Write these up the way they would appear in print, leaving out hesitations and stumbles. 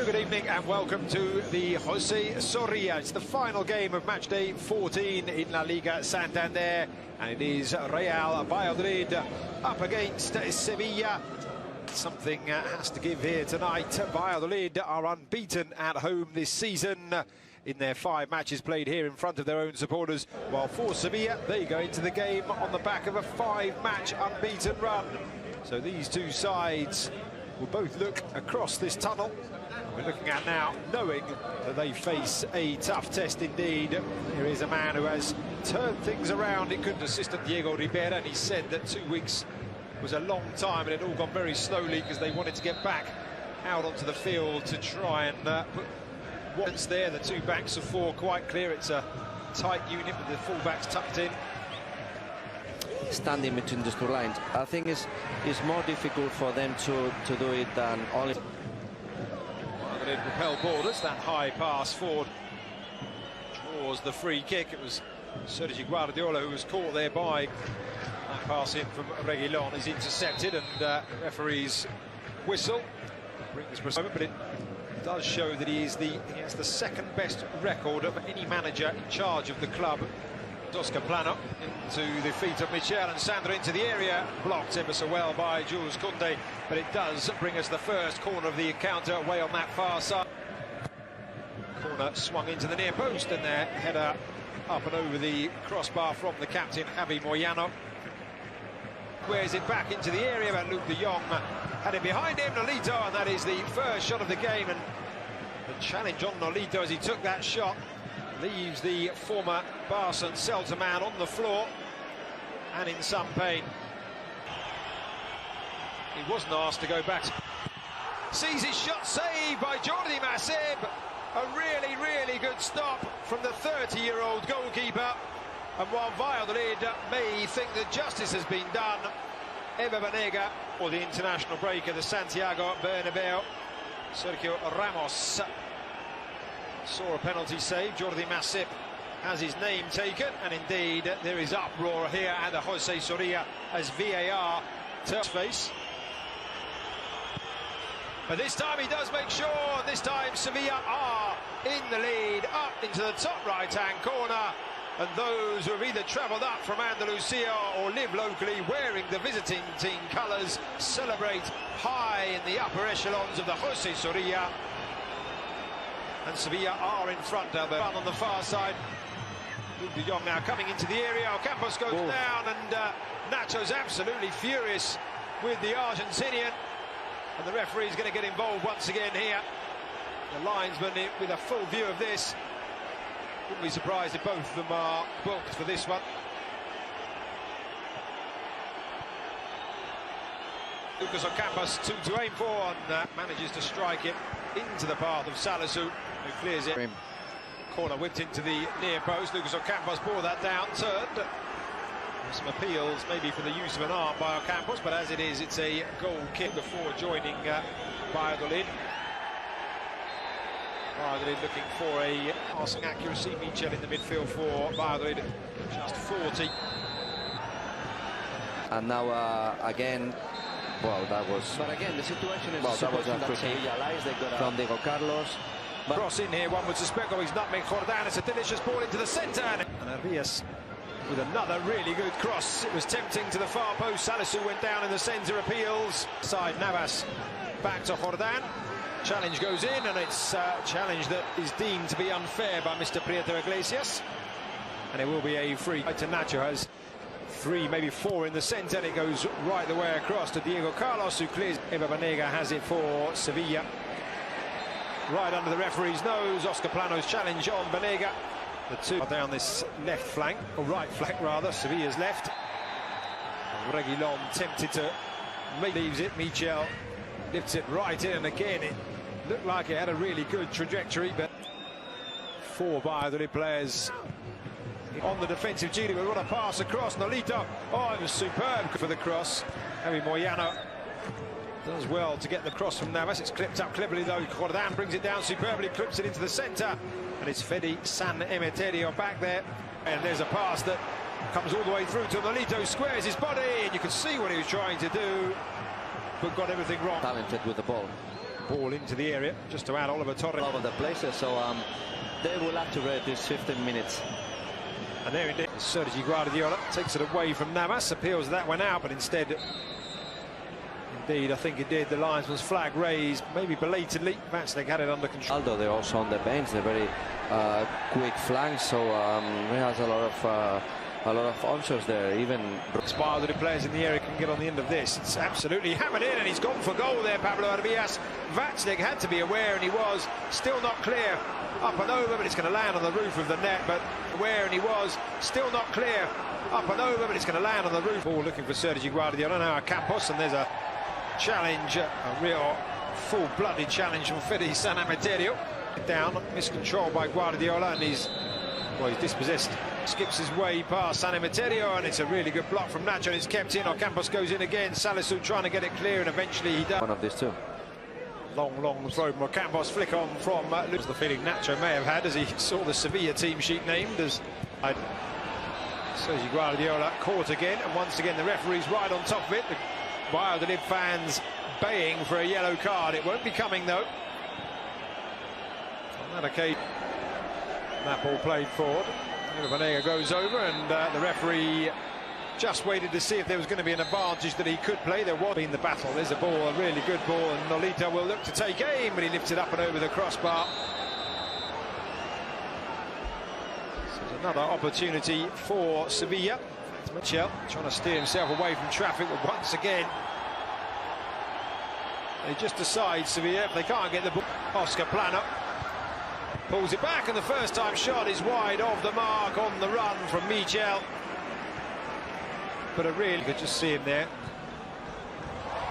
good evening and welcome to the Jose Soria. It's the final game of match day 14 in La Liga Santander, and it is Real Valladolid up against Sevilla. Something has to give here tonight. Valladolid are unbeaten at home this season in their 5 matches played here in front of their own supporters, while for Sevilla they go into the game on the back of a 5-match unbeaten run. So these two sides will both look across this tunnel we're looking at now, knowing that they face a tough test indeed. Here is a man who has turned things around. It couldn't assistant Diego Ribera, and he said that 2 weeks was a long time and it all gone very slowly because they wanted to get back out onto the field to try and put what's there. The 2 backs of 4 quite clear. It's a tight unit with the full-backs tucked in. Standing between these 2 lines, I think it's more difficult for them to do it than only. Well, it repelled borders. That high pass forward draws the free kick. It was Sergio Guardiola who was caught there by that pass in from Reguilon. Is intercepted, and referee's whistle brings pursuit, but it does show that he has the second best record of any manager in charge of the club. Oscar Plano into the feet of Michel, and Sandro into the area, blocked ever so well by Jules Koundé, but it does bring us the first corner of the encounter away on that far side. Corner swung into the near post, and their header up and over the crossbar from the captain Javi Moyano. Squares it back into the area, but Luke de Jong had it behind him, Nolito, and that is the first shot of the game. And the challenge on Nolito as he took that shot leaves the former Barca and Celta man on the floor and in some pain. He wasn't asked to go back. Sees his shot saved by Jordi Masip. A really good stop from the 30-year-old goalkeeper. And while Valladolid may think that justice has been done, Eva Banega, or the international break of the Santiago Bernabeu, Sergio Ramos saw a penalty save. Jordi Masip has his name taken, and indeed there is uproar here at the Jose Soria as VAR turns face. But this time he does make sure, this time Sevilla are in the lead, up into the top right-hand corner. And those who have either travelled up from Andalusia or live locally wearing the visiting team colours celebrate high in the upper echelons of the Jose Soria. And Sevilla are in front of the run on the far side. Luke de Jong now coming into the area. Campos goes down, and Nacho's absolutely furious with the Argentinian. And the referee's going to get involved once again here. The linesman with a full view of this. Wouldn't be surprised if both of them are booked for this one. Lucas Ocampos 2 to aim for, and manages to strike it into the path of Salisu, who clears it. Corner whipped into the near post. Lucas Ocampos bore that down, turned. There's some appeals maybe for the use of an arm by Ocampos, but as it is, it's a goal kick before joining Valladolid. Valladolid looking for a passing accuracy. Michel in the midfield for Valladolid, just 40. And now again, well, that was. But again, the situation is well, that was that Sevilla lies. They got from Diego Carlos. Cross in here, one would suspect. Oh, he's nutmeg Jordan. It's a delicious ball into the centre. And Arias with another really good cross. It was tempting to the far post. Salisu went down in the centre, appeals. Side Navas back to Jordan. Challenge goes in, and it's a challenge that is deemed to be unfair by Mr. Prieto Iglesias. And it will be a free. Nacho has 3, maybe 4 in the centre, and it goes right the way across to Diego Carlos, who clears. Eva Banega has it for Sevilla. Right under the referee's nose, Oscar Plano's challenge on Banega. The 2 are down this left flank, or right flank rather, Sevilla's left. And Reguilon tempted to leaves it. Michel lifts it right in, and again it looked like it had a really good trajectory, but 4 Valladolid players on the defensive duty. But what a pass across, Nolito. Oh, it was superb for the cross. Javi Moyano does well to get the cross from Navas. It's clipped up cleverly though. Jordan brings it down superbly, clips it into the centre, and it's Fede San Emeterio back there. And there's a pass that comes all the way through to Nolito, squares his body, and you can see what he was trying to do, but got everything wrong. Talented with the ball. Ball into the area, just to add Oliver Torres. All over the places, so they will activate these 15 minutes. And there it is. Sergi Guardiola takes it away from Navas, appeals that went out, but instead, indeed, I think it did. The linesman's flag raised, maybe belatedly. Valladolid had it under control. Although they're also on the bench, they're very quick flanks, so he has a lot of answers there. Even Valladolid players in the area can get on the end of this. It's absolutely hammered in, and he's gone for goal there, Pablo Arbias. Valladolid had to be aware, and he was. Still not clear. Up and over, but it's going to land on the roof of the net. But aware, and he was. Still not clear. Up and over, but it's going to land on the roof. Ball looking for Sergi Guardiola now, Campos, and there's a challenge, a real full-blooded challenge from Fede San Emeterio. Down, miscontrolled by Guardiola, and he's dispossessed. Skips his way past San Emeterio, and it's a really good block from Nacho, and it's kept in. Ocampos goes in again. Salisu trying to get it clear, and eventually he does. one of these two. Long throw from Ocampos, flick on from Luis. The feeling Nacho may have had as he saw the Sevilla team sheet named as Sergi Guardiola caught again, and once again the referee's right on top of it. The Valladolid fans baying for a yellow card. It won't be coming though. On that occasion, that ball played forward. Vanega goes over, and the referee just waited to see if there was going to be an advantage that he could play. There was in the battle. There's a ball, a really good ball, and Nolita will look to take aim, but he lifts it up and over the crossbar. So there's another opportunity for Sevilla. Michel trying to steer himself away from traffic, but once again they just decide, Sevilla, if they can't get the ball. Oscar Plano pulls it back, and the first time shot is wide of the mark on the run from Michel. But a really good, just see him there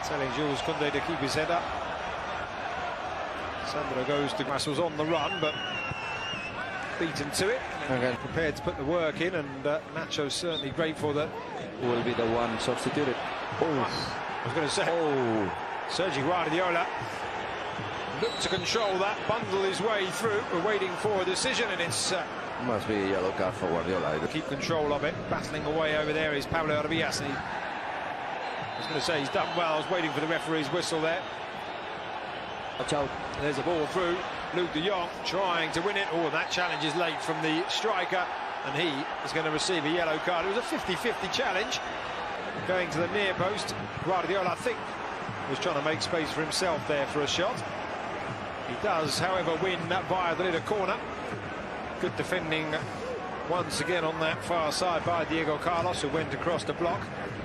telling Jules Koundé to keep his head up. Sandro goes to Muscles on the run, but beaten to it. Okay. Prepared to put the work in, and Nacho's certainly grateful that Will be the one substituted. I was going to say, Sergi Guardiola looked to control that, bundle his way through. We're waiting for a decision, and it's Must be a yellow card for Guardiola. keep control of it. Battling away over there is Pablo Arbias. I was going to say he's done well. I was waiting for the referee's whistle there. Watch out. There's a ball through. Luke de Jong trying to win it. Oh, that challenge is late from the striker, and he is going to receive a yellow card. It was a 50-50 challenge going to the near post. Guardiola, I think, was trying to make space for himself there for a shot. He does, however, win that Valladolid a corner. Good defending once again on that far side by Diego Carlos, who went across the block.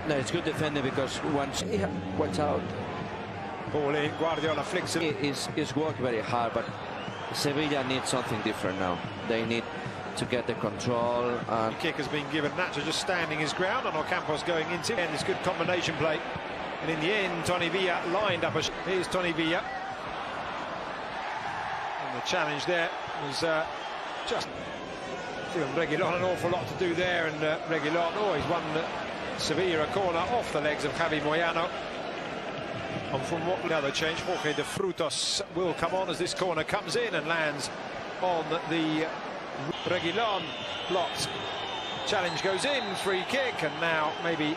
No, it's good defending because once watch out. Ball in, Guardiola flicks it. It's worked very hard, but Sevilla needs something different now. They need to get the control. The kick has been given. Nacho just standing his ground, and Ocampos going into it. And it's good combination play. And in the end, Tony Villa lined up. Here's Tony Villa. And the challenge there was just feeling Reguilon an awful lot to do there. And Reguilon, he's won Sevilla a corner off the legs of Javi Moyano. And from what another change, Jorge de Frutos will come on as this corner comes in and lands on the Reguilon. Blocked. Challenge goes in, free kick, and now maybe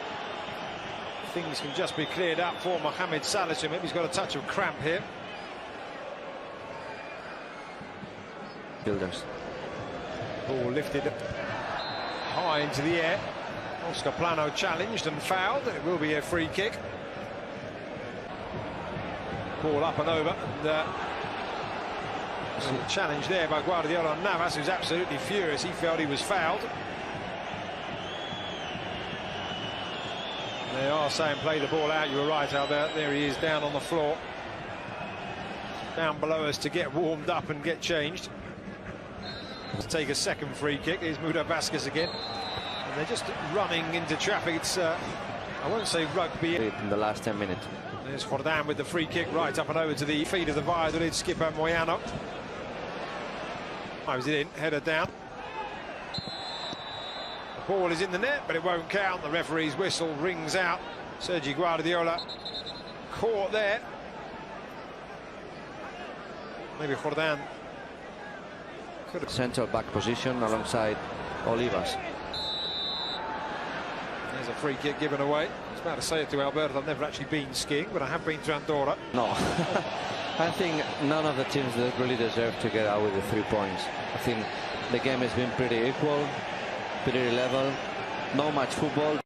things can just be cleared up for Mohamed Salisu. Maybe he's got a touch of cramp here. Builders. Ball lifted high into the air. Oscar Plano challenged and fouled, and it will be a free kick. Ball up and over, and a challenge there by Guardiola on Navas, who's absolutely furious. He felt he was fouled. They are saying play the ball out. You were right, Albert. There he is down on the floor, down below us to get warmed up and get changed. To take a second free kick. Here's Muda Vasquez again, and they're just running into traffic. It's I won't say rugby In the last 10 minutes. There's Jordan with the free kick right up and over to the feet of the Valladolid skipper Moyano. Was it in? Header down. The ball is in the net, but it won't count. The referee's whistle rings out. Sergi Guardiola caught there. Maybe Jordan could have. Central back position alongside Olivas. There's a free kick given away. I was about to say it to Alberto, I've never actually been skiing, but I have been to Andorra. No. I think none of the teams that really deserve to get out with the 3 points. I think the game has been pretty equal, pretty level. Not much football.